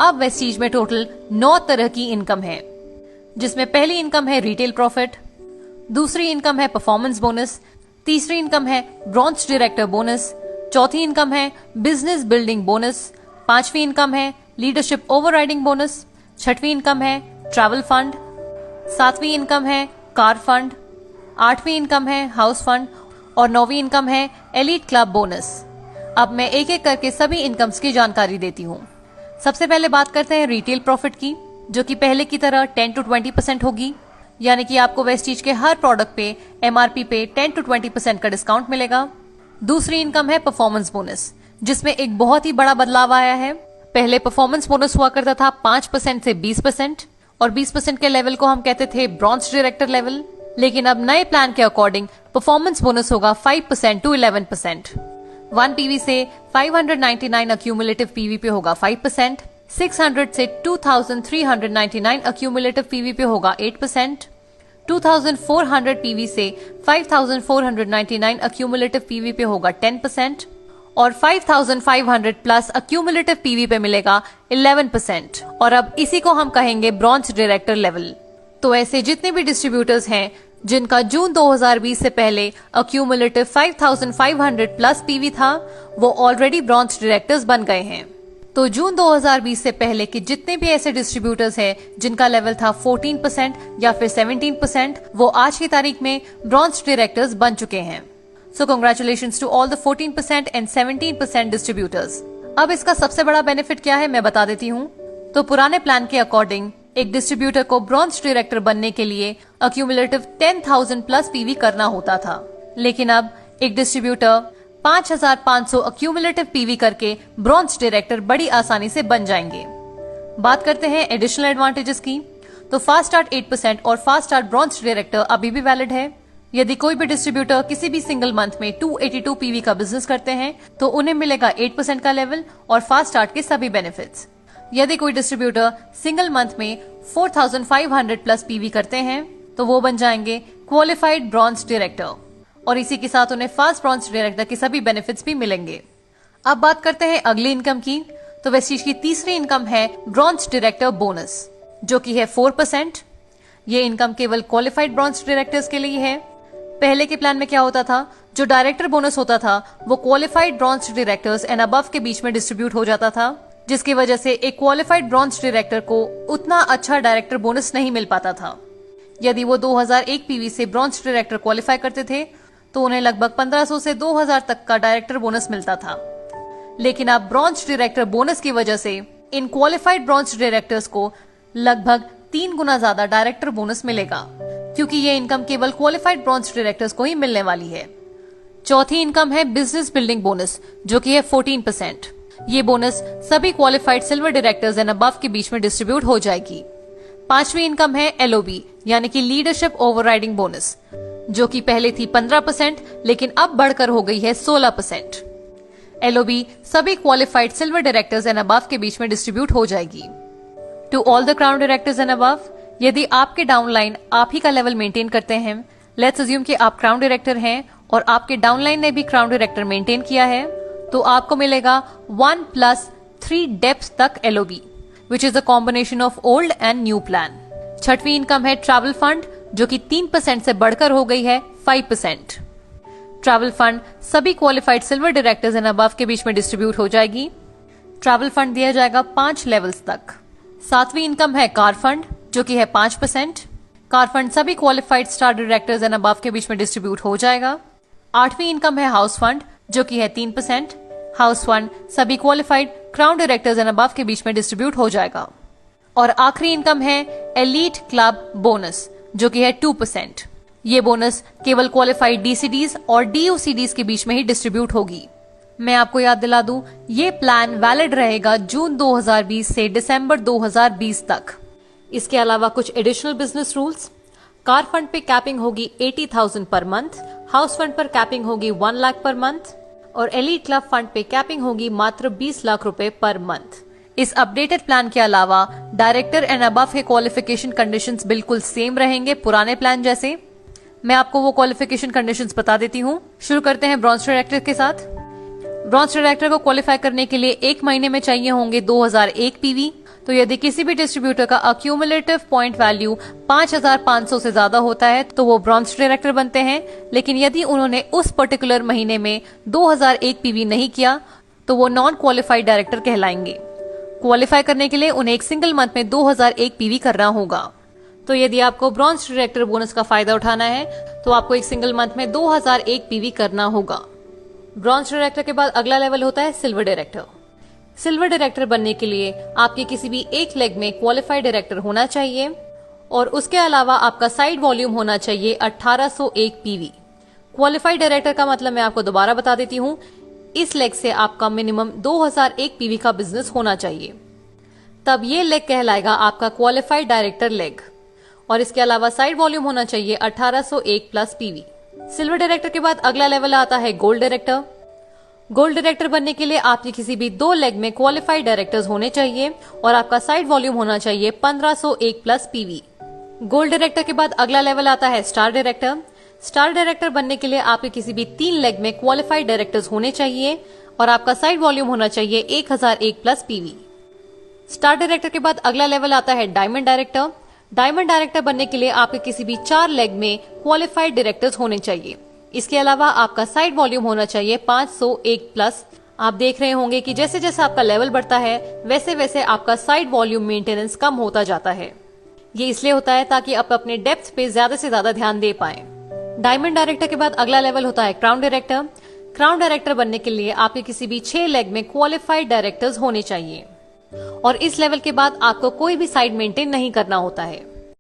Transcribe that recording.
अब वेस्टीज में टोटल 9 तरह की इनकम है, जिसमें पहली इनकम है रिटेल प्रॉफिट, दूसरी इनकम है परफॉर्मेंस बोनस, तीसरी इनकम है ब्रॉन्ज डायरेक्टर बोनस, चौथी इनकम है बिजनेस बिल्डिंग बोनस, पांचवी इनकम है लीडरशिप ओवरराइडिंग बोनस, छठवीं इनकम है ट्रैवल फंड, सातवीं इनकम है कार फंड, आठवीं इनकम है हाउस फंड और नौवीं इनकम है एलीट क्लब बोनस। अब मैं एक एक करके सभी इनकम्स की जानकारी देती हूँ। सबसे पहले बात करते हैं रिटेल प्रॉफिट की, जो कि पहले की तरह 10 to 20% होगी, यानी कि आपको वेस्टीज के हर प्रोडक्ट पे एमआरपी पे 10 to 20% का डिस्काउंट मिलेगा। दूसरी इनकम है परफॉर्मेंस बोनस, जिसमें एक बहुत ही बड़ा बदलाव आया है। पहले परफॉर्मेंस बोनस हुआ करता था 5% से 20% और 20% के लेवल को हम कहते थे ब्रॉन्ज डायरेक्टर लेवल, लेकिन अब नए प्लान के अकॉर्डिंग परफॉर्मेंस बोनस होगा 5% to 11%। 1 पीवी से 599 अक्यूमुलेटिव पीवी पे होगा 5%, 600 से 2399 अक्यूमुलेटिव पीवी पे होगा 8%, 2400 पीवी से 5499 अक्यूमुलेटिव पीवी पे होगा 10% और 5500 प्लस अक्यूमुलेटिव पीवी पे मिलेगा 11%। और अब इसी को हम कहेंगे ब्रॉन्ज डायरेक्टर लेवल। तो ऐसे जितने भी डिस्ट्रीब्यूटर्स हैं जिनका जून 2020 से पहले अक्यूमुलेटिव 5500 प्लस पीवी था, वो ऑलरेडी ब्रॉन्ज डायरेक्टर्स बन गए हैं। तो जून 2020 से पहले के जितने भी ऐसे डिस्ट्रीब्यूटर्स हैं जिनका लेवल था 14% या फिर 17%, वो आज की तारीख में ब्रॉन्ज डायरेक्टर्स बन चुके हैं। So congratulations to all the 14% and 17% distributors. अब इसका सबसे बड़ा बेनिफिट क्या है मैं बता देती हूँ। तो पुराने प्लान के अकॉर्डिंग एक डिस्ट्रीब्यूटर को ब्रॉन्ज डायरेक्टर बनने के लिए अक्यूमुलेटिव 10,000 प्लस पीवी करना होता था, लेकिन अब एक डिस्ट्रीब्यूटर 5,500 अक्यूमुलेटिव पीवी करके ब्रॉन्ज डायरेक्टर बड़ी आसानी से बन जाएंगे। बात करते हैं एडिशनल एडवांटेजेस की। तो फास्ट स्टार्ट 8% और फास्ट स्टार्ट ब्रॉन्ज डायरेक्टर अभी भी वैलिड है। यदि कोई भी डिस्ट्रीब्यूटर किसी भी सिंगल मंथ में 282 पीवी का बिजनेस करते हैं तो उन्हें मिलेगा 8% का लेवल और फास्ट स्टार्ट के सभी बेनिफिट्स। यदि कोई डिस्ट्रीब्यूटर सिंगल मंथ में 4500 प्लस पीवी करते हैं तो वो बन जाएंगे क्वालिफाइड ब्रॉन्ज डायरेक्टर और इसी के साथ उन्हें फास्ट ब्रॉन्ज डायरेक्टर के सभी बेनिफिट्स भी मिलेंगे। अब बात करते हैं अगली इनकम की। तो वेस्टीज की तीसरी इनकम है ब्रॉन्ज डायरेक्टर बोनस, जो कि है 4%। ये इनकम केवल क्वालिफाइड ब्रॉन्ज डायरेक्टर्स के लिए है। पहले के प्लान में क्या होता था, जो डायरेक्टर बोनस होता था वो qualified bronze directors and above के बीच में डिस्ट्रीब्यूट हो जाता था, जिसकी वजह से एक क्वालिफाइड ब्रॉन्ज डायरेक्टर को उतना अच्छा डायरेक्टर बोनस नहीं मिल पाता था। यदि वो 2001 पीवी से ब्रॉन्ज डायरेक्टर क्वालिफाई करते थे तो उन्हें लगभग 1500 से 2000 तक का डायरेक्टर बोनस मिलता था। लेकिन अब ब्रॉन्ज डायरेक्टर बोनस की वजह से इन क्वालिफाइड ब्रॉन्ज डायरेक्टर्स को लगभग 3 गुना ज्यादा डायरेक्टर बोनस मिलेगा, क्योंकि ये इनकम केवल क्वालिफाइड ब्रॉन्ज डायरेक्टर्स को ही मिलने वाली है। चौथी इनकम है बिजनेस बिल्डिंग बोनस, जो कि है 14%। ये बोनस सभी qualified silver directors and above के बीच में डिस्ट्रीब्यूट हो जाएगी। पांचवी इनकम है एलओबी, यानी कि लीडरशिप ओवरराइडिंग बोनस, जो कि पहले थी 15% लेकिन अब बढ़कर हो गई है 16%। एलओबी सभी qualified silver directors and above के बीच में डिस्ट्रीब्यूट हो जाएगी। To all the crown directors and above, यदि आपके डाउनलाइन आप ही का लेवल मेंटेन करते हैं, लेट्स अज्यूम कि आप क्राउन डायरेक्टर हैं और आपके डाउनलाइन ने भी क्राउन डायरेक्टर मेंटेन किया है, तो आपको मिलेगा 1+3 डेप्थ तक LOB, which is a combination of old and new plan. छठवीं इनकम है ट्रैवल फंड, जो कि 3% से बढ़कर हो गई है 5%। ट्रैवल फंड सभी qualified silver directors and above के बीच में डिस्ट्रीब्यूट हो जाएगी। ट्रैवल फंड दिया जाएगा 5 लेवल्स तक। सातवीं इनकम है कार फंड, जो कि है 5%। कार फंड सभी qualified star directors and above के बीच में डिस्ट्रीब्यूट हो जाएगा। आठवीं इनकम है हाउस फंड, जो कि है 3%। हाउस फंड सभी qualified crown directors and above के बीच में डिस्ट्रीब्यूट हो जाएगा। और आखिरी इनकम है एलीट क्लब बोनस, जो कि है 2%। ये बोनस केवल क्वालिफाइड डीसीडीज और डीओसीडीज के बीच में ही डिस्ट्रीब्यूट होगी। मैं आपको याद दिला दूं, ये प्लान वैलिड रहेगा जून 2020 से दिसंबर 2020 तक। इसके अलावा कुछ additional business rules. Car fund पे कैपिंग होगी 80,000 पर मंथ, हाउस फंड पर कैपिंग होगी 1 लाख पर मंथ और एलीट क्लब फंड पे कैपिंग होगी मात्र 20 लाख रुपए पर मंथ। इस अपडेटेड प्लान के अलावा डायरेक्टर एंड अबव के क्वालिफिकेशन कंडीशंस बिल्कुल सेम रहेंगे पुराने प्लान जैसे। मैं आपको वो क्वालिफिकेशन कंडीशंस बता देती हूँ। शुरू करते हैं ब्रॉन्ज डायरेक्टर के साथ। ब्रॉन्ज डायरेक्टर को क्वालिफाई करने के लिए 1 महीने में चाहिए होंगे 2001 पीवी, तो यदि किसी भी डिस्ट्रीब्यूटर का अक्यूमुलेटिव पॉइंट वैल्यू 5500 से ज्यादा होता है तो वो ब्रॉन्ज डायरेक्टर बनते हैं। लेकिन यदि उन्होंने उस पर्टिकुलर महीने में 2001 पीवी नहीं किया तो वो नॉन क्वालिफाइड डायरेक्टर कहलाएंगे। क्वालिफाई करने के लिए उन्हें एक सिंगल मंथ में 2001 पीवी करना होगा। तो यदि आपको ब्रॉन्ज डायरेक्टर बोनस का फायदा उठाना है तो आपको एक सिंगल मंथ में 2001 पीवी करना होगा। ब्रॉन्ज डायरेक्टर के बाद अगला लेवल होता है सिल्वर डायरेक्टर। सिल्वर डायरेक्टर बनने के लिए आपके किसी भी एक लेग में क्वालिफाइड डायरेक्टर होना चाहिए और उसके अलावा आपका साइड वॉल्यूम होना चाहिए 1801 पीवी। क्वालिफाइड डायरेक्टर का मतलब मैं आपको दोबारा बता देती हूँ, इस लेग से आपका मिनिमम 2001 पीवी का बिजनेस होना चाहिए, तब ये लेग कहलाएगा आपका क्वालिफाइड डायरेक्टर लेग। और इसके अलावा साइड वॉल्यूम होना चाहिए 1801 प्लस पीवी। सिल्वर डायरेक्टर के बाद अगला लेवल आता है गोल्ड डायरेक्टर। गोल्ड डायरेक्टर बनने के लिए आपके किसी भी दो लेग में क्वालिफाइड डायरेक्टर्स होने चाहिए और आपका साइड वॉल्यूम होना चाहिए 1501 प्लस पीवी। गोल्ड डायरेक्टर के बाद अगला लेवल आता है स्टार डायरेक्टर। स्टार डायरेक्टर बनने के लिए आपके किसी भी तीन लेग में क्वालिफाइड डायरेक्टर्स होने चाहिए और आपका साइड वॉल्यूम होना चाहिए 1001 प्लस पीवी। स्टार डायरेक्टर के बाद अगला लेवल आता है डायमंड डायरेक्टर। डायमंड डायरेक्टर बनने के लिए आपके किसी भी चार लेग में क्वालिफाइड डायरेक्टर्स होने चाहिए। इसके अलावा आपका साइड वॉल्यूम होना चाहिए 501 प्लस। आप देख रहे होंगे कि जैसे जैसे आपका लेवल बढ़ता है वैसे वैसे आपका साइड वॉल्यूम मेंटेनेंस कम होता जाता है। ये इसलिए होता है ताकि आप अपने डेप्थ पे ज्यादा से ज्यादा ध्यान दे पाएं। डायमंड डायरेक्टर के बाद अगला लेवल होता है क्राउन डायरेक्टर। क्राउन डायरेक्टर बनने के लिए आपके किसी भी 6 लेग में क्वालिफाइड डायरेक्टर्स होने चाहिए और इस लेवल के बाद आपको कोई भी साइड मेंटेन नहीं करना होता है।